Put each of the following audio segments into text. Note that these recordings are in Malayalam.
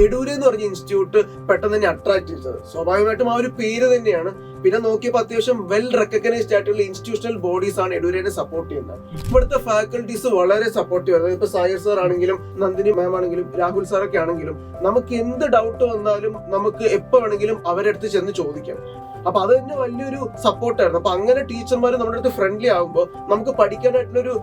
എഡൂര് എന്ന് പറഞ്ഞ ഇൻസ്റ്റിറ്റ്യൂട്ട് പെട്ടെന്ന് തന്നെ അട്രാക്ട് ചെയ്തത്. സ്വാഭാവികമായിട്ടും ആ ഒരു പേര് തന്നെയാണ്. പിന്നെ നോക്കിയപ്പോൾ അത്യാവശ്യം വെൽ റെക്കഗ്നൈസ്ഡ് ആയിട്ടുള്ള ഇൻസ്റ്റിറ്റ്യൂഷണൽ ബോഡീസ് ആണ് എഡൂരിനെ സപ്പോർട്ട് ചെയ്യുന്നത്. ഇവിടുത്തെ ഫാക്കൽറ്റീസ് വളരെ സപ്പോർട്ടീവ് ആണ്. ഇപ്പൊ സായർ സാർ ആണെങ്കിലും നന്ദിനി മാം ആണെങ്കിലും രാഹുൽ സാറൊക്കെ ആണെങ്കിലും നമുക്ക് എന്ത് ഡൗട്ട് വന്നാലും നമുക്ക് എപ്പോ വേണമെങ്കിലും അവരുടെ അടുത്ത് ചെന്ന് ചോദിക്കാം. അപ്പൊ അത് തന്നെ വലിയൊരു സപ്പോർട്ടായിരുന്നു. അപ്പൊ അങ്ങനെ ടീച്ചർമാർ നമ്മുടെ അടുത്ത് ഫ്രണ്ട്ലി ആകുമ്പോൾ നമുക്ക് പഠിക്കാനായിട്ടുള്ളൊരു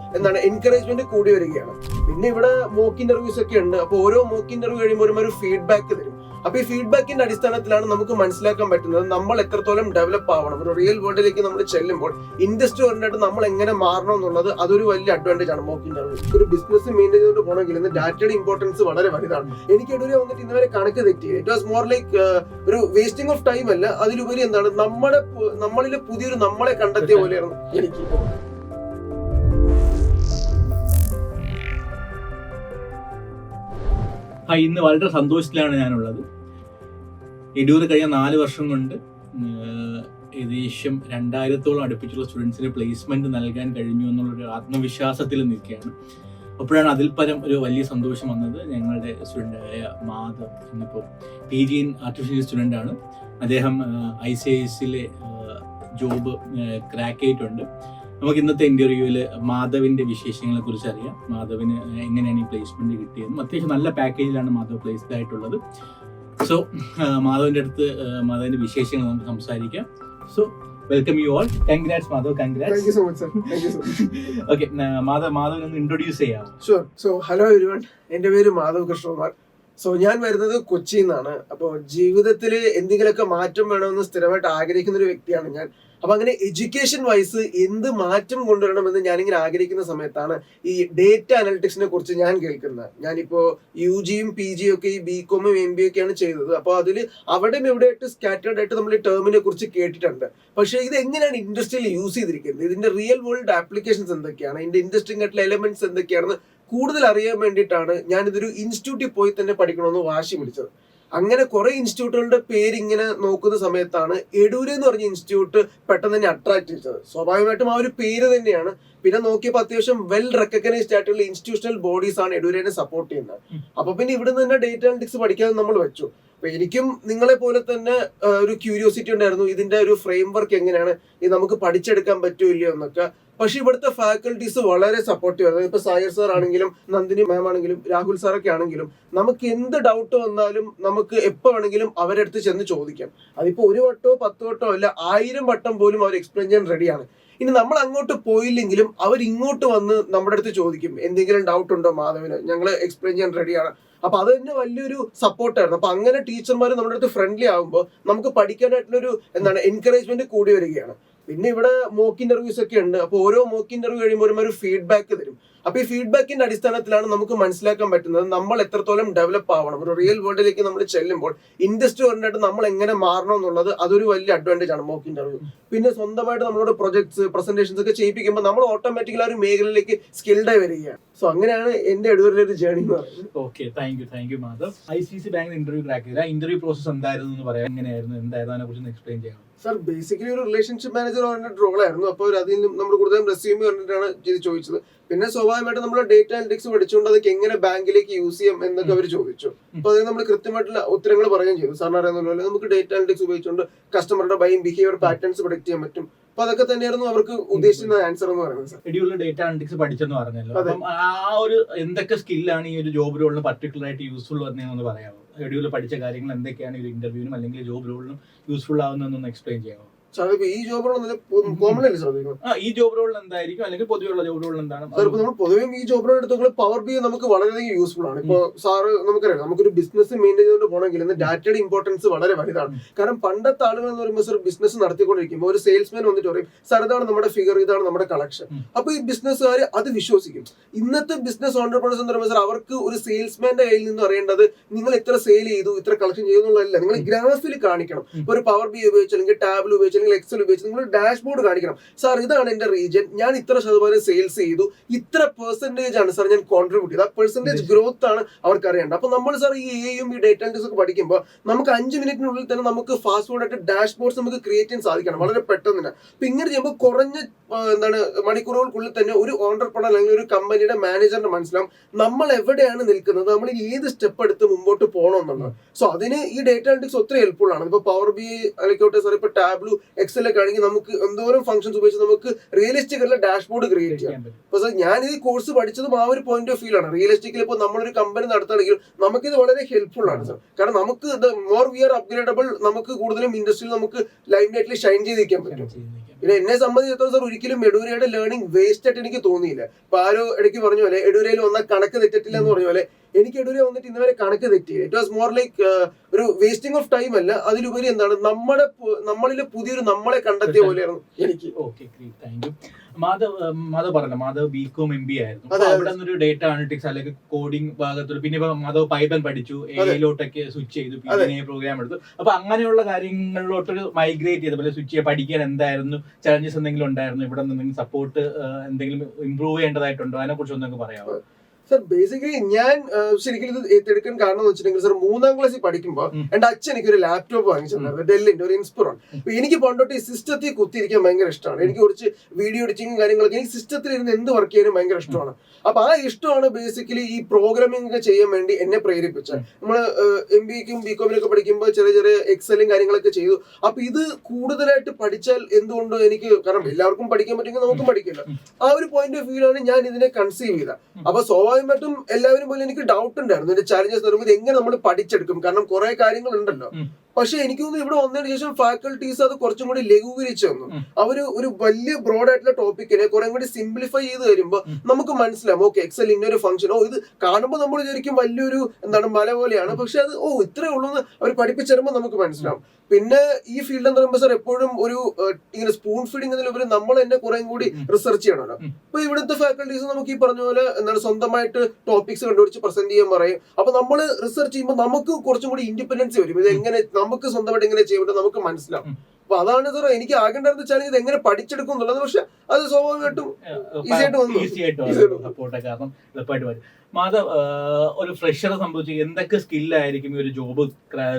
എൻകറേജ്മെന്റ് കൂടി വരികയാണ്. പിന്നെ ഇവിടെ മോക്ക് ഇന്റർവ്യൂസ് ഒക്കെ ഉണ്ട്. അപ്പൊ ഓരോ മോക്ക് ഇന്റർവ്യൂ കഴിയുമ്പോൾ ഒരു ഫീഡ്ബാക്ക് തരും. അപ്പൊ ഈ ഫീഡ്ബാക്കിന്റെ അടിസ്ഥാനത്തിലാണ് നമുക്ക് മനസ്സിലാക്കാൻ പറ്റുന്നത് നമ്മൾ എത്രത്തോളം ഡെവലപ്പ് ആവണം. ഒരു റിയൽ വേൾഡിലേക്ക് നമ്മൾ ചെല്ലുമ്പോൾ ഇൻഡസ്ട്രി ഓറിയന്റഡ് നമ്മൾ എങ്ങനെ മാറണം എന്നുള്ളത് അതൊരു വലിയ അഡ്വാൻറ്റേജ് ആണ് മോക്ക് ഇന്റർവ്യൂ. ഒരു ബിസിനസ് മെയിൻറ്റെയിൻ ചെയ്തുകൊണ്ട് പോകണമെങ്കിൽ ഇന്ന് ഡാറ്റയുടെ ഇമ്പോർട്ടൻസ് വളരെ വലുതാണ്. എനിക്ക് എഡൂരെ വന്നിട്ട് ഇന്നുവരെ കണക്ക് തെറ്റി. ഇറ്റ് വാസ് മോർ ലൈക്ക് ഒരു വേസ്റ്റിംഗ് ഓഫ് ടൈം അല്ല, അതിലുപരി എന്താണ് നമ്മളിലെ പുതിയൊരു നമ്മളെ കണ്ടെത്തിയ പോലെയാണ് എനിക്ക്. ഇന്ന് വളരെ സന്തോഷത്തിലാണ് ഞാനുള്ളത്. എഡൂര് കഴിഞ്ഞ 4 വർഷം കൊണ്ട് ഏകദേശം 2000-ഓളം അടുപ്പിച്ചുള്ള സ്റ്റുഡൻസിന് പ്ലേസ്മെന്റ് നൽകാൻ കഴിഞ്ഞു എന്നുള്ളൊരു ആത്മവിശ്വാസത്തിൽ നിൽക്കുകയാണ്. അപ്പോഴാണ് അതിൽ പരം ഒരു വലിയ സന്തോഷം വന്നത്. ഞങ്ങളുടെ സ്റ്റുഡൻ്റായ മാധവ് ഇന്നിപ്പോൾ PG ഇൻ ആർട്ടിഫിഷ്യൽ സ്റ്റുഡൻ്റ് ആണ്. അദ്ദേഹം ICISലെ ജോബ് ക്രാക്ക് ചെയ്തിട്ടുണ്ട്. നമുക്ക് ഇന്നത്തെ ഇന്റർവ്യൂവിൽ മാധവിന്റെ വിശേഷങ്ങളെ കുറിച്ച് അറിയാം. മാധവിന് എങ്ങനെയാണ് ഈ പ്ലേസ്മെന്റ് കിട്ടിയതും അത്യാവശ്യം നല്ല പാക്കേജിലാണ് മാധവ് പ്ലേസ്ഡ് ആയിട്ടുള്ളത്. സോ മാധവിന്റെ അടുത്ത് മാധവിന്റെ വിശേഷങ്ങൾ നമുക്ക് സംസാരിക്കാം. So welcome you all. Congrats Madhav. Congrats. Thank you so much sir. Thank you so much. Okay, Madhav ഒന്ന് ഇൻട്രൊഡ്യൂസ് ചെയ്യാം. ഷുവർ. സോ ഹലോ എവരിവൺ, എന്റെ പേര് മാധവ് കൃഷ്ണകുമാർ. സോ ഞാൻ വരുന്നത് കൊച്ചിയിൽ നിന്നാണ്. അപ്പോൾ ജീവിതത്തിൽ എന്തെങ്കിലുമൊക്കെ മാറ്റം വേണമെന്ന് സ്ഥിരമായിട്ട് ആഗ്രഹിക്കുന്ന ഒരു വ്യക്തിയാണ് ഞാൻ. അപ്പൊ അങ്ങനെ എഡ്യൂക്കേഷൻ വൈസ് എന്ത് മാറ്റം കൊണ്ടുവരണമെന്ന് ഞാനിങ്ങനെ ആഗ്രഹിക്കുന്ന സമയത്താണ് ഈ ഡേറ്റ അനലിറ്റിക്സിനെ കുറിച്ച് ഞാൻ കേൾക്കുന്നത്. ഞാനിപ്പോ UGയും PGയും ഒക്കെ ഈ BCom MBA ഒക്കെയാണ് ചെയ്തത്. അപ്പോൾ അതിൽ അവിടെയും എവിടെയായിട്ട് സ്കാറ്റേർഡ് ആയിട്ട് നമ്മൾ ഈ ടേമിനെ കുറിച്ച് കേട്ടിട്ടുണ്ട്. പക്ഷെ ഇത് എങ്ങനെയാണ് ഇൻഡസ്ട്രിയിൽ യൂസ് ചെയ്തിരിക്കുന്നത്, ഇതിന്റെ റിയൽ വേൾഡ് ആപ്ലിക്കേഷൻസ് എന്തൊക്കെയാണ്, ഇതിന്റെ ഇൻട്രസ്റ്റിംഗ് ആയിട്ടുള്ള എലമെന്റ്സ് എന്തൊക്കെയാണെന്ന് കൂടുതൽ അറിയാൻ വേണ്ടിയിട്ടാണ് ഞാനിതൊരു ഇൻസ്റ്റിറ്റ്യൂട്ടിൽ പോയി തന്നെ പഠിക്കണമെന്ന് വാശി പിടിച്ചത്. അങ്ങനെ കുറെ ഇൻസ്റ്റിറ്റ്യൂട്ടുകളുടെ പേര് ഇങ്ങനെ നോക്കുന്ന സമയത്താണ് എഡൂര് എന്ന് പറഞ്ഞ ഇൻസ്റ്റിറ്റ്യൂട്ട് പെട്ടെന്ന് തന്നെ അട്രാക്ട് ചെയ്തത്. സ്വാഭാവികമായിട്ടും ആ ഒരു പേര് തന്നെയാണ്. പിന്നെ നോക്കിയപ്പോൾ അത്യാവശ്യം വെൽ റെക്കഗ്നൈസ്ഡ് ആയിട്ടുള്ള ഇൻസ്റ്റിറ്റ്യൂഷണൽ ബോഡീസ് ആണ് എഡൂരിനെ സപ്പോർട്ട് ചെയ്യുന്നത്. അപ്പൊ പിന്നെ ഇവിടെ നിന്ന് തന്നെ ഡേറ്റ അനലിറ്റിക്സ് പഠിക്കാൻ നമ്മൾ വെച്ചു. അപ്പൊ എനിക്കും നിങ്ങളെ പോലെ തന്നെ ഒരു ക്യൂരിയോസിറ്റി ഉണ്ടായിരുന്നു, ഇതിന്റെ ഒരു ഫ്രെയിം വർക്ക് എങ്ങനെയാണ്, ഇത് നമുക്ക് പഠിച്ചെടുക്കാൻ പറ്റുമോ ഇല്ലയോ എന്നൊക്കെ. പക്ഷെ ഇവിടുത്തെ ഫാക്കൽറ്റീസ് വളരെ സപ്പോർട്ടീവ് ആയിരുന്നു. ഇപ്പൊ സായർ സാർ ആണെങ്കിലും നന്ദിനി മാം ആണെങ്കിലും രാഹുൽ സാറൊക്കെ ആണെങ്കിലും നമുക്ക് എന്ത് ഡൗട്ട് വന്നാലും നമുക്ക് എപ്പോ വേണമെങ്കിലും അവരുടെ അടുത്ത് ചെന്ന് ചോദിക്കാം. അതിപ്പോ 1 വട്ടോ 10 വട്ടോ അല്ല, 1000 വട്ടം പോലും അവർ എക്സ്പ്ലെയിൻ ചെയ്യാൻ റെഡിയാണ്. ഇനി നമ്മൾ അങ്ങോട്ട് പോയില്ലെങ്കിലും അവർ ഇങ്ങോട്ട് വന്ന് നമ്മുടെ അടുത്ത് ചോദിക്കും, എന്തെങ്കിലും ഡൗട്ട് ഉണ്ടോ മാധവിന്, ഞങ്ങൾ എക്സ്പ്ലെയിൻ ചെയ്യാൻ റെഡിയാണ്. അപ്പൊ അത് തന്നെ വലിയൊരു സപ്പോർട്ടായിരുന്നു. അപ്പൊ അങ്ങനെ ടീച്ചർമാർ നമ്മുടെ അടുത്ത് ഫ്രണ്ട്ലി ആകുമ്പോൾ നമുക്ക് പഠിക്കാനായിട്ടുള്ളൊരു എൻകറേജ്മെന്റ് കൂടി വരികയാണ്. പിന്നെ ഇവിടെ മോക്ക് ഇന്റർവ്യൂസ് ഒക്കെ ഉണ്ട്. അപ്പൊ ഓരോ മോക്ക് ഇന്റർവ്യൂ കഴിയുമ്പോൾ ഒരു ഫീഡ്ബാക്ക് തരും. അപ്പൊ ഈ ഫീഡ്ബാക്കിന്റെ അടിസ്ഥാനത്തിലാണ് നമുക്ക് മനസ്സിലാക്കാൻ പറ്റുന്നത് നമ്മൾ എത്രത്തോളം ഡെവലപ്പ് ആവണം. ഒരു റിയൽ വേൾഡിലേക്ക് നമ്മൾ ചെല്ലുമ്പോൾ ഇൻഡസ്ട്രി ഓറിയന്റഡ് നമ്മൾ എങ്ങനെ മാറണം എന്നുള്ളത് അതൊരു വലിയ അഡ്വാൻറ്റേജ് ആണ് മോക്ക് ഇന്റർവ്യൂ. പിന്നെ സ്വന്തമായിട്ട് നമ്മളോട് പ്രൊജക്ട്സ് പ്രസന്റേഷൻസ് ഒക്കെ ചെയ്യിപ്പിക്കുമ്പോൾ നമ്മൾ ഓട്ടോമാറ്റിക്കലി ആ ഒരു മേഖലയിലേക്ക് സ്കിൽഡായി വരികയാണ്. സോ അങ്ങനെയാണ് എന്റെ എഡൂരിലെ ഒരു ജേർണി എന്ന് പറയുന്നത്. Okay, thank you Madhav. ICISI ബാങ്കിന് ഇന്റർവ്യൂ ക്രാക്ക് ചെയ്ത ഇന്റർവ്യൂ പ്രോസസ് എന്തായിരുന്നു എന്ന് പറയാം. എങ്ങനെയായിരുന്നു, എന്തായിരുന്നു, അതിനെ കുറിച്ച് എക്സ്പ്ലെയിൻ ചെയ്യാം. സർ, ബേസിക്കലി ഒരു റിലേഷൻഷിപ്പ് മാനേജർ ഓറിയന്റഡ് റോളായിരുന്നു. അപ്പോൾ അതിൽ നമ്മൾ കൂടുതലും റെസ്യൂമ് കണ്ടിട്ടാണ് ഇത് ചോദിച്ചത്. പിന്നെ സ്വാഭാവികമായിട്ട് നമ്മൾ ഡേറ്റ അനലിറ്റിക്സ് പഠിച്ചുകൊണ്ട് അതൊക്കെ എങ്ങനെ ബാങ്കിലേക്ക് യൂസ് ചെയ്യാം എന്നൊക്കെ അവർ ചോദിച്ചു. അപ്പൊ അതിന് നമ്മൾ കൃത്യമായിട്ടുള്ള ഉത്തരങ്ങൾ പറയുകയും ചെയ്തു. സാറിന് അറിയാവുന്ന പോലെ നമുക്ക് ഡേറ്റ അനലിറ്റിക്സ് ഉപയോഗിച്ചുകൊണ്ട് കസ്റ്റമറുടെ ബൈയിങ് ബിഹേവിയർ പാറ്റേൺസ് പ്രഡിക്ട് ചെയ്യാൻ പറ്റും. അപ്പൊ അതൊക്കെ തന്നെയായിരുന്നു അവർക്ക് ഉദ്ദേശിക്കുന്ന ആൻസർ എന്ന് പറയുന്നത്. എഡ്യൂരിൽ ഡേറ്റ അനലിറ്റിക്സ് പഠിച്ചെന്ന് പറഞ്ഞല്ലോ. അപ്പം ആ ഒരു എന്തൊക്കെ സ്കില്ലാണ് ഈ ഒരു ജോബ് റോളിന് പർട്ടിക്കുലർ ആയിട്ട് യൂസ്ഫുൾ വന്നതെന്ന് പറയാമോ? എഡ്യൂരിൽ പഠിച്ച കാര്യങ്ങൾ എന്തൊക്കെയാണ് ഈ ഇന്റർവ്യൂവിനും അല്ലെങ്കിൽ ജോബ് റോളിനും യൂസ്ഫുൾ ആവുന്നതെന്നൊന്ന് എക്സ്പ്ലെയിൻ ചെയ്യാമോ? ഈ ജോബ് റോൾ കോമൺ അല്ലേ ശ്രദ്ധിക്കണം. ഈ ജോബ് റോൾ എന്തായിരിക്കും, അല്ലെങ്കിൽ പൊതുവെയുള്ള ജോബ് റോൾ എന്താണ്? നമ്മൾ പൊതുവെ ഈ ജോബ് റോൾ എടുത്തുകൊണ്ട് പവർ BI നമുക്ക് വളരെയധികം യൂസ്ഫുൾ ആണ്. ഇപ്പൊ സാറ് നമുക്കറിയാം, നമുക്കൊരു ബിസിനസ് മെയിൻറ്റെയിൻ ചെയ്തുകൊണ്ട് പോകണമെങ്കിൽ ഇന്ന് ഡാറ്റയുടെ ഇമ്പോർട്ടൻസ് വളരെ വലുതാണ്. കാരണം പണ്ടത്തെ ആളുകൾ എന്ന് പറയുമ്പോൾ സാർ ബിസിനസ് നടത്തിക്കൊണ്ടിരിക്കുമ്പോൾ ഒരു സെയിൽസ്മാൻ വന്നിട്ട് പറയും, സാർ ഇതാണ് നമ്മുടെ ഫിഗർ, ഇതാണ് നമ്മുടെ കളക്ഷൻ. അപ്പൊ ഈ ബിസിനസ്സുകാർ അത് വിശ്വസിക്കും. ഇന്നത്തെ ബിസിനസ് ഓണ്ടർപ്രണേഴ്സ് എന്ന് പറയുമ്പോൾ സാർ അവർക്ക് ഒരു സെയിൽസ്മാന്റെ കയ്യിൽ നിന്ന് അറിയേണ്ടത് നിങ്ങൾ എത്ര സെയിൽ ചെയ്തു, ഇത്ര കളക്ഷൻ ചെയ്തു എന്നുള്ളതല്ല, നിങ്ങൾ ഗ്രാഫിൽ കാണിക്കണം. ഒരു പവർ BI ഉപയോഗിച്ച് അല്ലെങ്കിൽ ടാബിൽ ഉപയോഗിച്ച് അല്ലെങ്കിൽ എക്സൽ ഉപയോഗിച്ച് നിങ്ങൾ ഡാഷ്ബോർഡ് കാണിക്കണം. സാർ ഇതാണ് എന്റെ റീജിയൻ, ഞാൻ ഇത്ര ശതമാനം സെയിൽസ് ചെയ്തു, ഇത്ര പെർസെന്റേജ് ആണ് സാർ ഞാൻ കോൺട്രിബ്യൂട്ട് ചെയ്തത്. ആ പെർസെന്റേജ് ഗ്രോത്ത് ആണ് അവർക്ക് അറിയേണ്ടത്. അപ്പൊ നമ്മൾ സാർ ഈ എയും ഈ ഡേറ്റ അനലിറ്റിക്സ് ഒക്കെ പഠിക്കുമ്പോൾ നമുക്ക് 5 മിനിറ്റിനുള്ളിൽ തന്നെ നമുക്ക് ഫാസ്റ്റ് ഫോർഡ് ആയിട്ട് ഡാഷ്ബോർഡ്സ് നമുക്ക് ക്രിയേറ്റ് ചെയ്യാൻ സാധിക്കണം വളരെ പെട്ടെന്ന് തന്നെ. അപ്പൊ ഇങ്ങനെ ചെയ്യുമ്പോൾ കുറഞ്ഞ മണിക്കൂറുകൾക്കുള്ളിൽ തന്നെ ഒരു ഓണ്ടർപ്രണർ അല്ലെങ്കിൽ ഒരു കമ്പനിയുടെ മാനേജറിന് മനസ്സിലാവും നമ്മൾ എവിടെയാണ് നിൽക്കുന്നത്, നമ്മൾ ഏത് സ്റ്റെപ്പ് എടുത്ത് മുമ്പോട്ട് പോകണമെന്നുള്ളത്. സോ അതിന് ഈ ഡേറ്റ അനലിറ്റിക്സ് ഒത്തിരി ഹെൽപ്ഫുൾ ആണ്. ഇപ്പൊ പവർ ബി ആയിക്കോട്ടെ സാർ, ഇപ്പൊ ടാബ്ലു എക്സലൊക്കെ ആണെങ്കിൽ നമുക്ക് എന്തോരം ഫംഗ്ഷൻസ് ഉപയോഗിച്ച് നമുക്ക് റിയലിസ്റ്റിക് ആയിട്ടുള്ള ഡാഷ്ബോർഡ് ക്രിയേറ്റ് ചെയ്യാം. അപ്പൊ സാർ ഞാൻ ഈ കോഴ്സ് പഠിച്ചതും ആ ഒരു പോയിന്റ് ഓഫ് വ്യൂ ആണ്. റിയലിസ്റ്റിക്കലി ഇപ്പോൾ നമ്മളൊരു കമ്പനി നടത്തുകയാണെങ്കിൽ നമുക്കിത് വളരെ ഹെൽപ്ഫുൾ ആണ് സാർ. കാരണം നമുക്ക് മോർ വി ആർ അപ്ഗ്രേഡബിൾ, നമുക്ക് കൂടുതലും ഇൻഡസ്ട്രിയിൽ നമുക്ക് ലൈം ലൈറ്റിൽ ഷൈൻ ചെയ്തിരിക്കാൻ പറ്റും. പിന്നെ എന്നെ സംബന്ധിച്ചിടത്തോളം സാർ ഒരിക്കലും എഡൂരയുടെ ലേണിംഗ് വേസ്റ്റ് ആയിട്ട് എനിക്ക് തോന്നിയില്ല. ഇപ്പൊ ആരോ ഇടയ്ക്ക് പറഞ്ഞ പോലെ എഡൂരയിൽ വന്നാൽ കണക്ക് തെറ്റിട്ടില്ല എന്ന് പറഞ്ഞ പോലെ എനിക്ക് എഡൂര വന്നിട്ട് ഇന്നുവരെ കണക്ക് തെറ്റിയില്ല. ഇറ്റ് വാസ് മോർ ലൈക്ക് ഒരു വേസ്റ്റിംഗ് ഓഫ് ടൈം അല്ല, അതിലുപരി എന്താണ് നമ്മളിലെ പുതിയൊരു നമ്മളെ കണ്ടെത്തിയ പോലെയായിരുന്നു എനിക്ക്. മാധവ് പറഞ്ഞല്ലോ, മാധവ് ബികോം MBA ആയിരുന്നു. അവിടെ നിന്നൊരു ഡേറ്റ അനലിറ്റിക്സ് അല്ലെങ്കിൽ കോഡിംഗ് ഭാഗത്തോട്, പിന്നെ ഇപ്പൊ മാധവ് പൈത്തൺ പഠിച്ചു, എയിലോട്ടൊക്കെ സ്വിച്ച് ചെയ്തു, പിന്നെ പ്രോഗ്രാം എടുത്തു. അപ്പൊ അങ്ങനെയുള്ള കാര്യങ്ങളിലോട്ട് മൈഗ്രേറ്റ് ചെയ്തപ്പോൾ സ്വിച്ച് ചെയ്യാൻ പഠിക്കാൻ എന്തായിരുന്നു ചലഞ്ചസ് എന്തെങ്കിലും ഉണ്ടായിരുന്നു? ഇവിടെ നിന്ന് സപ്പോർട്ട് എന്തെങ്കിലും ഇമ്പ്രൂവ് ചെയ്യേണ്ടതായിട്ടുണ്ടോ? അതിനെ കുറിച്ച് ഒന്നൊക്കെ പറയാമോ? സാർ ബേസിക്കലി ഞാൻ ശരിക്കും ഇത് ഏറ്റെടുക്കാൻ കാരണം എന്ന് വെച്ചിട്ടുണ്ടെങ്കിൽ സാർ 3ാം ക്ലാസ്സിൽ പഠിക്കുമ്പോൾ എന്റെ അച്ഛൻ എനിക്കൊരു ലാപ്ടോപ്പ് വാങ്ങിച്ചിട്ടുണ്ടായിരുന്നു, ഡെല്ലിന്റെ ഒരു ഇൻസ്പിറോൺ. അപ്പൊ എനിക്ക് പണ്ടോട്ട് ഈ സിസ്റ്റത്തിൽ കുത്തിയിരിക്കാൻ ഭയങ്കര ഇഷ്ടമാണ്. എനിക്ക് കുറച്ച് വീഡിയോ എഡിറ്റിംഗും കാര്യങ്ങളൊക്കെ എനിക്ക് സിസ്റ്റത്തിൽ ഇരുന്ന് എന്ത് വർക്ക് ചെയ്യാനും ഭയങ്കര ഇഷ്ടമാണ്. അപ്പൊ ആ ഇഷ്ടമാണ് ബേസിക്കലി ഈ പ്രോഗ്രാമിംഗ് ഒക്കെ ചെയ്യാൻ വേണ്ടി എന്നെ പ്രേരിപ്പിച്ചത്. നമ്മള് MBAക്കും BCOമിനൊക്കെ പഠിക്കുമ്പോൾ ചെറിയ ചെറിയ എക്സലും കാര്യങ്ങളൊക്കെ ചെയ്തു. അപ്പൊ ഇത് കൂടുതലായിട്ട് പഠിച്ചാൽ എന്തുകൊണ്ടോ എനിക്ക്, കാരണം എല്ലാവർക്കും പഠിക്കാൻ പറ്റുമെങ്കിൽ നമുക്കും പഠിക്കില്ല, ആ ഒരു പോയിന്റ് ഓഫ് വ്യൂ ആണ് ഞാൻ ഇതിനെ കൺസീവ് ചെയ്തത്. അപ്പൊ സ്വാഭാവികമായിട്ടും എല്ലാവരും പോലെ എനിക്ക് ഡൗട്ട് ഉണ്ടായിരുന്നു ഇതിന്റെ ചാലഞ്ചസ് വരുമ്പോൾ എങ്ങനെ നമ്മൾ പഠിച്ചെടുക്കും, കാരണം കുറെ കാര്യങ്ങൾ ഉണ്ടല്ലോ. പക്ഷെ എനിക്ക് തോന്നുന്നു ഇവിടെ വന്നതിന് ശേഷം ഫാക്കൽറ്റീസ് അത് കുറച്ചും കൂടി ലഘൂകരിച്ചു തന്നു. അവര് ഒരു വലിയ ബ്രോഡ് ആയിട്ടുള്ള ടോപ്പിക്കിനെ കുറെ കൂടി സിംപ്ലിഫൈ ചെയ്ത് വരുമ്പോൾ നമുക്ക് മനസ്സിലാവും, ഓക്കെ എക്സൽ ഇന്നൊരു ഫംഗ്ഷൻ, ഇത് കാണുമ്പോൾ നമ്മൾ വിചാരിക്കും വലിയൊരു മല പോലെയാണ്, പക്ഷെ അത് ഇത്രേ ഉള്ളൂ എന്ന് അവർ പഠിപ്പിച്ചു തരുമ്പോൾ നമുക്ക് മനസ്സിലാവും. പിന്നെ ഈ ഫീൽഡ് എന്ന് പറയുമ്പോൾ സാർ എപ്പോഴും ഒരു ഇങ്ങനെ സ്പൂൺ ഫീഡിങ് എന്നതിലുപരി നമ്മൾ തന്നെ കുറെ കൂടി റിസർച്ച് ചെയ്യണമല്ലോ. അപ്പൊ ഇവിടുത്തെ ഫാക്കൽറ്റീസ് നമുക്ക് ഈ പറഞ്ഞ പോലെ സ്വന്തമായിട്ട് ടോപ്പിക്സ് കണ്ടുപിടിച്ച് പ്രസന്റ് ചെയ്യാൻ പറയും. അപ്പൊ നമ്മൾ റിസർച്ച് ചെയ്യുമ്പോൾ നമുക്ക് കുറച്ചും കൂടി ഇൻഡിപെൻഡൻസി വരും. ഇത് എങ്ങനെ നമുക്ക് സ്വന്തമായിട്ട് എങ്ങനെ ചെയ്യുമ്പോൾ നമുക്ക് മനസ്സിലാവും. അപ്പൊ അതാണ് സാർ എനിക്ക് ആകേണ്ടതെന്ന് വെച്ചാൽ ഇത് എങ്ങനെ പഠിച്ചെടുക്കും എന്നുള്ളത്. പക്ഷെ അത് സ്വാഭാവികമായിട്ടും ഈസി ആയിട്ട് മാധവ്, ഒരു ഫ്രഷറെ സംബന്ധിച്ച് എന്തൊക്കെ സ്കില്ലായിരിക്കും ഒരു ജോബ്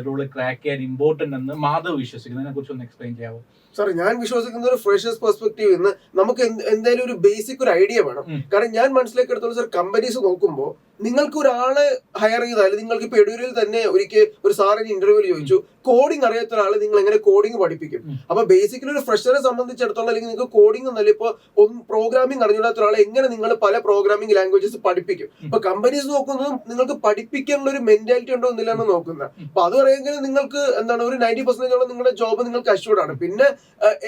റോള് ക്രാക്ക് ചെയ്യാൻ ഇമ്പോർട്ടന്റ് എന്ന് മാധവ് വിശ്വസിക്കുന്നതിനെ കുറിച്ച് ഒന്ന് എക്സ്പ്ലെയിൻ ചെയ്യാമോ? സാർ ഞാൻ വിശ്വസിക്കുന്ന ഒരു ഫ്രഷേഴ്സ് പെർസ്പെക്ടീവ് നിന്ന് നമുക്ക് എന്തായാലും ഒരു ബേസിക് ഒരു ഐഡിയ വേണം. കാരണം ഞാൻ മനസ്സിലാക്കിയെടുത്തോളം സാർ കമ്പനീസ് നോക്കുമ്പോൾ നിങ്ങൾക്ക് ഒരാളെ ഹയർ ചെയ്താൽ, നിങ്ങൾക്ക് ഇപ്പൊ എഡൂരിൽ തന്നെ ഒരിക്കൽ ഒരു സാറിന് ഇന്റർവ്യൂവിൽ ചോദിച്ചു കോഡിംഗ് അറിയാത്ത ഒരാൾ നിങ്ങൾ എങ്ങനെ കോഡിംഗ് പഠിപ്പിക്കും. അപ്പൊ ബേസിക്കലി ഒരു ഫ്രഷറെ സംബന്ധിച്ചിടത്തോളം അല്ലെങ്കിൽ നിങ്ങൾക്ക് കോഡിംഗ് എന്നല്ല, ഇപ്പൊ പ്രോഗ്രാമിംഗ് അറിഞ്ഞില്ലാത്ത ഒരാളെ എങ്ങനെ നിങ്ങൾ പല പ്രോഗ്രാമിംഗ് ലാംഗ്വേജസ് പഠിപ്പിക്കും. അപ്പൊ കമ്പനീസ് നോക്കുന്നതും നിങ്ങൾക്ക് പഠിപ്പിക്കാനുള്ള ഒരു മെന്റാലിറ്റി ഉണ്ടോ എന്നില്ലാണ് നോക്കുന്നത്. അപ്പൊ അത് പറയുമെങ്കിൽ നിങ്ങൾക്ക് ഒരു 90% നിങ്ങളുടെ ജോബ് നിങ്ങൾക്ക് അഷ്യൂർഡ് ആണ്. പിന്നെ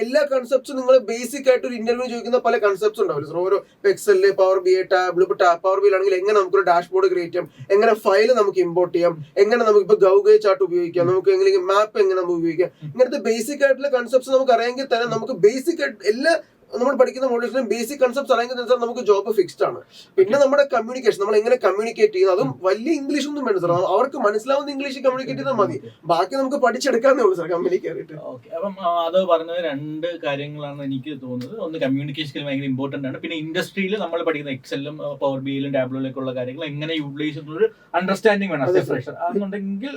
എല്ലാ കൺസെപ്റ്റ്സും നിങ്ങൾ ബേസിക് ആയിട്ട് ഒരു ഇന്റർവ്യൂ ചോദിക്കുന്ന പല കൺസെപ്റ്റ്സ് ഉണ്ടാവില്ല. ഓരോ എക്സല്, പവർ BI, ടാബ്ലു. ഇപ്പൊ പവർ BI ആണെങ്കിൽ എങ്ങനെ നമുക്കൊരു ഡാഷ്ബോർഡ് ക്രിയേറ്റ് ചെയ്യാം, എങ്ങനെ ഫയൽ നമുക്ക് ഇമ്പോർട്ട് ചെയ്യാം, എങ്ങനെ നമുക്ക് ഇപ്പൊ ഗൗഗേ ചാർട്ട് ഉപയോഗിക്കാം, നമുക്ക് എങ്ങനെ മാപ്പ് എങ്ങനെ നമുക്ക് ഉപയോഗിക്കാം, ഇങ്ങനത്തെ ബേസിക് ആയിട്ടുള്ള കൺസെപ്റ്റ്സ് നമുക്ക് അറിയാമെങ്കിൽ തന്നെ നമുക്ക് ബേസിക് ആയിട്ട് എല്ലാ നമ്മൾ പഠിക്കുന്ന മോഡൽസിലും ബേസിക് കൺസെപ്റ്റ്സ് അറിയുന്നത് നമുക്ക് ജോബ് ഫിക്സ്ഡ് ആണ്. പിന്നെ നമ്മുടെ കമ്മ്യൂണിക്കേഷൻ, നമ്മൾ എങ്ങനെ കമ്മ്യൂണിക്കേറ്റ് ചെയ്യുന്നത്, അതും വലിയ ഇംഗ്ലീഷ് ഒന്നും വേണ്ട സാർ, അവർക്ക് മനസ്സിലാവുന്ന ഇംഗ്ലീഷിൽ കമ്മ്യൂണിക്കേറ്റ് ചെയ്താൽ മതി, ബാക്കി നമുക്ക് പഠിച്ചെടുക്കാന്നേ ഉള്ളൂ സാർ കമ്പനി കയറിയിട്ട്. അപ്പം അത് പറഞ്ഞത് 2 കാര്യങ്ങളാണ് എനിക്ക് തോന്നുന്നത്. ഒന്ന് കമ്മ്യൂണിക്കേഷൻ സ്കിൽ ഭയങ്കര ഇമ്പോർട്ടന്റ് ആണ്. പിന്നെ ഇൻഡസ്ട്രിയിൽ നമ്മൾ പഠിക്കുന്ന എക്സലും പവർ ബിയിലും ടാബ്ലോയിലൊക്കെയുള്ള കാര്യങ്ങൾ എങ്ങനെ യൂട്ടിലൈസ് ചെയ്യുന്ന അണ്ടർസ്റ്റാൻഡിംഗ് വേണം ഫ്രഷർ, അതെന്നുണ്ടെങ്കിൽ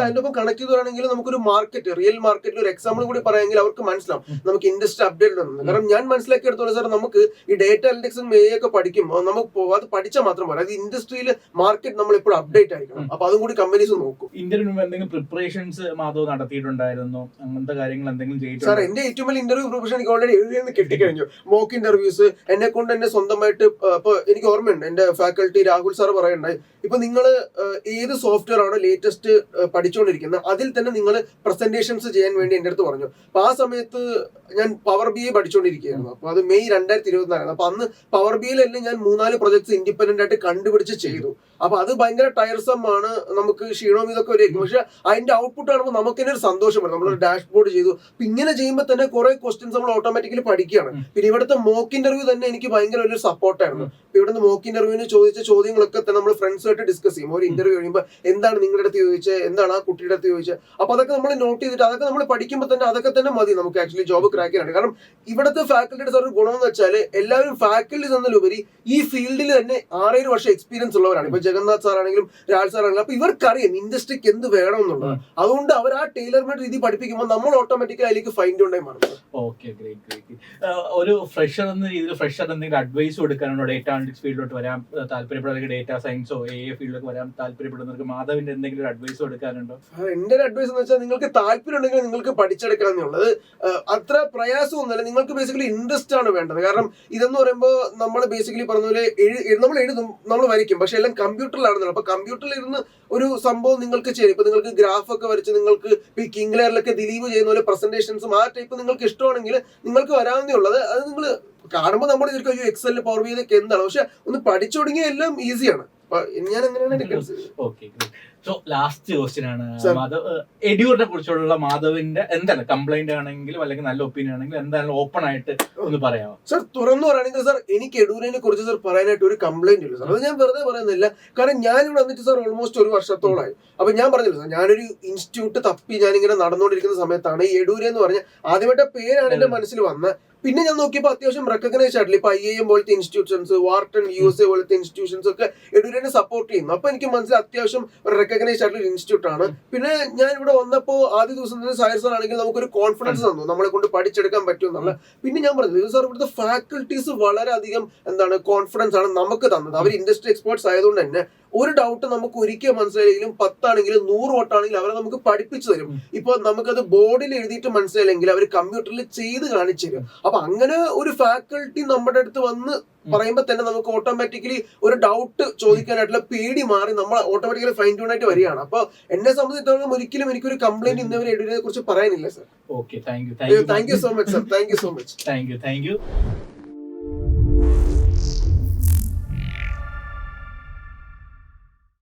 അതിനൊപ്പം കണക്ട് ചെയ്താണെങ്കിൽ നമുക്കൊരു മാർക്കറ്റ്, റിയൽ മാർക്കറ്റിൽ ഒരു എക്സാമ്പിൾ കൂടി പറയാമെങ്കിൽ അവർക്ക് മനസ്സിലാവും നമുക്ക് ഇൻഡസ്ട്രി അപ്ഡേറ്റ്. കാരണം ഞാൻ മനസ്സിലാക്കിയെടുത്തോളം സാർ നമുക്ക് ഈ ഡേറ്റ അനലിറ്റിക്സും AI ഒക്കെ പഠിക്കുമ്പോൾ നമുക്ക് അത് പഠിച്ചാൽ മാത്രം പോരാ, അത് ഇൻഡസ്ട്രിയിൽ മാർക്കറ്റ് നമ്മൾ എപ്പോഴും അപ്ഡേറ്റ് ആയിരിക്കണം. അപ്പൊ അതും കൂടി കമ്പനീസ് നോക്കും. ഇന്റർവ്യൂ എന്തെങ്കിലും പ്രിപ്പറേഷൻസ് മാധവ് നടത്തിയിട്ടുണ്ടായിരുന്നോ? അങ്ങനത്തെ കാര്യങ്ങൾ എന്തെങ്കിലും ചെയ്തിട്ടുണ്ടോ? സാർ എന്റെ ഏറ്റവും വലിയ ഇന്റർവ്യൂ പ്രിപ്പറേഷൻ എനിക്ക് ഓൾറെഡി എഴുതിയെന്ന് കിട്ടിക്കഴിഞ്ഞു. മോക്ക് ഇന്റർവ്യൂസ് എന്നെ കൊണ്ട് എന്നെ സ്വന്തമായിട്ട്, ഇപ്പൊ എനിക്ക് ഓർമ്മയുണ്ട് എന്റെ ഫാക്കൽറ്റി രാഹുൽ സാർ പറയുണ്ടായി, ഇപ്പൊ നിങ്ങൾ ഏത് സോഫ്റ്റ്വെയർ ആണോ ലേറ്റസ്റ്റ് പഠിച്ചുകൊണ്ടിരിക്കുന്നത് അതിൽ തന്നെ നിങ്ങൾ പ്രസന്റേഷൻസ് ചെയ്യാൻ വേണ്ടി എന്റെ അടുത്ത് പറഞ്ഞു. അപ്പൊ ആ സമയത്ത് ഞാൻ പവർ BI പഠിച്ചുകൊണ്ടിരിക്കുകയായിരുന്നു. അപ്പൊ അത് മെയ് 2024. അപ്പൊ അന്ന് പവർ BI തന്നെ ഞാൻ 3-4 പ്രൊജക്ട്സ് ഇൻഡിപെൻഡന്റ് ആയിട്ട് കണ്ടുപിടിച്ച് ചെയ്തു. അപ്പൊ അത് ഭയങ്കര ടയർസം ആണ്, നമുക്ക് ക്ഷീണവും ഇതൊക്കെ വരും. പക്ഷെ അതിന്റെ ഔട്ട്പുട്ട് കാണുമ്പോൾ നമുക്ക് തന്നെ ഒരു സന്തോഷം വരും. നമ്മളൊരു ഡാഷ്ബോർഡ് ചെയ്തു. അപ്പൊ ഇങ്ങനെ ചെയ്യുമ്പോൾ തന്നെ കുറെ ക്വസ്റ്റ്യൻസ് നമ്മൾ ഓട്ടോമാറ്റിക്കലി പഠിക്കുകയാണ്. പിന്നെ ഇവിടുത്തെ മോക്ക് ഇന്റർവ്യൂ തന്നെ എനിക്ക് ഭയങ്കര വലിയൊരു സപ്പോർട്ടായിരുന്നു. ഇവിടുന്ന് മോക്ക് ഇന്റർവ്യൂവിന് ചോദിച്ച ചോദ്യങ്ങളൊക്കെ തന്നെ നമ്മൾ ഫ്രണ്ട്സുമായിട്ട് ഡിസ്കസ് ചെയ്യും. ഒരു ഇന്റർവ്യൂ കഴിയുമ്പോൾ എന്താണ് നിങ്ങളുടെ അടുത്ത് ചോദിച്ചത്, എന്താണ് ആ കുട്ടിയുടെ അടുത്ത് ചോദിച്ചത്, അപ്പൊ അതൊക്കെ നമ്മൾ നോട്ട് ചെയ്തിട്ട് അതൊക്കെ നമ്മൾ പഠിക്കുമ്പോൾ തന്നെ അതൊക്കെ തന്നെ മതി നമുക്ക് ആക്ച്വലി ജോബ് ക്രാക്ക് ചെയ്യാനായിട്ട്. കാരണം ഇവിടുത്തെ ഫാക്കൽറ്റിയുടെ സാർ ഗുണം എന്ന് വെച്ചാൽ എല്ലാവരും ഫാക്കൽറ്റീസ് എന്നതിലുപരി ഈ ഫീൽഡിൽ തന്നെ 6-7 വർഷം എക്സ്പീരിയൻസ് ഉള്ളവരാണ്. ഇപ്പൊ ജഗന്നാഥ് സാർ ആണെങ്കിലും രാജ് സാർ ആണെങ്കിലും. അപ്പൊ ഇവർക്കറിയാം ഇൻഡസ്ട്രിക്ക് എന്ത് വേണം എന്നുള്ളത്. അതുകൊണ്ട് അവർ ആ ടൈലർ മെയ്ഡ് രീതി പഠിപ്പിക്കുമ്പോൾ നമ്മൾ ഓട്ടോമാറ്റിക്കലി അതിലേക്ക് ഫൈൻഡ് ഉണ്ടായി മാറും. Okay, great. ഒരു ഫ്രഷർ എന്ന രീതിയിൽ ഫ്രഷർ എന്തെങ്കിലും അഡ്വൈസ് കൊടുക്കാനുണ്ടോ? ഡേറ്റ അനലിറ്റിക്സ് ഫീൽഡിലോട്ട് വരാൻ താല്പര്യപ്പെടുന്നവർക്ക്, ഡേറ്റ സയൻസോ AI ഫീൽഡിലേക്ക് വരാൻ താല്പര്യപ്പെടുന്നവർക്ക് മാധവിന്റെ എന്തെങ്കിലും അഡ്വൈസ് കൊടുക്കാനുണ്ടോ? എന്റെ ഒരു അഡ്വൈസ് എന്ന് വെച്ചാൽ നിങ്ങൾക്ക് താല്പര്യം ഉണ്ടെങ്കിൽ നിങ്ങൾക്ക് പഠിച്ചെടുക്കാന്നുള്ളത് അത്ര പ്രയാസമൊന്നുമല്ല. നിങ്ങൾക്ക് ബേസിക്കലി ഇൻട്രസ്റ്റ് ആണ് വേണ്ടത്. കാരണം ഇതെന്ന് പറയുമ്പോൾ നമ്മൾ ബേസിക്കലി പറഞ്ഞ പോലെ നമ്മൾ എഴുതും, നമ്മൾ വരയ്ക്കും, പക്ഷെ എല്ലാം കമ്പ്യൂട്ടറിലാണെന്നല്ലോ. അപ്പൊ കമ്പ്യൂട്ടറിൽ ഇരുന്ന് ഒരു സംഭവം നിങ്ങൾക്ക് ചെയ്യും. ഇപ്പൊ നിങ്ങൾക്ക് ഗ്രാഫ് ഒക്കെ വരച്ച് നിങ്ങൾക്ക് ഈ കിങ് ലെയറിലൊക്കെ ദിലീപ് ചെയ്യുന്ന പോലെ പ്രസന്റേഷൻസും ആ ടൈപ്പ് നിങ്ങൾക്ക് ഇഷ്ടമാണെങ്കിൽ നിങ്ങൾക്ക് വരാവുന്നേ ഉള്ളത്. അത് നിങ്ങൾ കാണുമ്പോൾ നമ്മൾ ശരിക്കും എക്സലിൽ പവർ ബിയിലൊക്കെ എന്താണ്, പക്ഷെ ഒന്ന് പഠിച്ചു തുടങ്ങിയാൽ എല്ലാം ഈസിയാണ്. ഞാൻ അങ്ങനെയാണ്. ഓക്കെ, സോ ലാസ്റ്റ് ക്വസ്റ്റ്യൻ ആണ് മാധവ്, എഡ്യൂറിനെ കുറിച്ചുള്ള മാധവിന്റെ എന്താണ് കംപ്ലൈന്റ് ആണെങ്കിലും അല്ലെങ്കിൽ നല്ല ഒപ്പീനിയൻ ആണെങ്കിലും എന്തായാലും ഓപ്പൺ ആയിട്ട് ഒന്ന് പറയാമോ? സാർ തുറന്നു പറയുകയാണെങ്കിൽ സാർ എനിക്ക് എഡൂരിനെ കുറിച്ച് സാർ പറയാനായിട്ട് ഒരു കംപ്ലൈന്റ് ഇല്ല സാർ. അത് ഞാൻ വെറുതെ പറയുന്നില്ല. കാരണം ഞാൻ ഇവിടെ വന്നിട്ട് സാർ ഓൾമോസ്റ്റ് 1 വർഷത്തോളമായി. അപ്പൊ ഞാൻ പറഞ്ഞില്ല സാർ, ഞാനൊരു ഇൻസ്റ്റിറ്റ്യൂട്ട് തപ്പി ഞാനിങ്ങനെ നടന്നുകൊണ്ടിരിക്കുന്ന സമയത്താണ് ഈ എഡൂരെ എന്ന് പറഞ്ഞ ആദ്യമായിട്ട് പേരാണ് എന്റെ മനസ്സിൽ വന്നത്. പിന്നെ ഞാൻ നോക്കിയപ്പോൾ അത്യാവശ്യം റെക്കഗ്നൈസ് ആയിട്ടില്ല. ഇപ്പൊ IIM പോലത്തെ ഇൻസ്റ്റിറ്റ്യൂഷൻസ്, വാർട്ടൺ USA പോലത്തെ ഇൻസ്റ്റിറ്റ്യൂഷൻസ് ഒക്കെ എഡൂരിനെ സപ്പോർട്ട് ചെയ്യുന്നു. അപ്പൊ എനിക്ക് മനസ്സിലായി അത്യാവശ്യം റെക്കഗ്നൈസ് ആയിട്ടുള്ള ഇൻസ്റ്റിറ്റ്യൂട്ട് ആണ്. പിന്നെ ഞാൻ ഇവിടെ വന്നപ്പോൾ ആദ്യ ദിവസം തന്നെ സായർ സാർ ആണെങ്കിൽ നമുക്കൊരു കോൺഫിഡൻസ് തന്നു, നമ്മളെ കൊണ്ട് പഠിച്ചെടുക്കാൻ പറ്റും എന്നുള്ള. പിന്നെ ഞാൻ പറഞ്ഞു സാർ ഇവിടുത്തെ ഫാക്കൽറ്റീസ് വളരെയധികം കോൺഫിഡൻസ് ആണ് നമുക്ക് തന്നത്. അവർ ഇൻഡസ്ട്രി എക്സ്പേർട്സ് ആയതുകൊണ്ട് തന്നെ ഒരു ഡൗട്ട് നമുക്ക് ഒരിക്കൽ മനസ്സിലായില്ലെങ്കിലും 10 ആണെങ്കിലും 100 വട്ടാണെങ്കിലും അവരെ നമുക്ക് പഠിപ്പിച്ചു തരും. ഇപ്പൊ നമുക്കത് ബോർഡിൽ എഴുതിയിട്ട് മനസ്സിലായില്ലെങ്കിൽ അവർ കമ്പ്യൂട്ടറിൽ ചെയ്ത് കാണിച്ചു തരും. അപ്പൊ അങ്ങനെ ഒരു ഫാക്കൽറ്റി നമ്മുടെ അടുത്ത് വന്ന് പറയുമ്പോൾ തന്നെ നമുക്ക് ഓട്ടോമാറ്റിക്കലി ഒരു ഡൗട്ട് ചോദിക്കാനായിട്ടുള്ള പേടി മാറി നമ്മൾ ഓട്ടോമാറ്റിക്കലി ഫൈൻ ട്യൂൺ ആയിട്ട് വരികയാണ്. അപ്പൊ എന്നെ സംബന്ധിച്ചിടത്തോളം ഒരിക്കലും എനിക്കൊരു കംപ്ലൈന്റ് ഇന്നവരെ എഡ്യൂനെ കുറിച്ച് പറയാനില്ല sir. Okay, thank you so much sir. Thank you so much. Thank you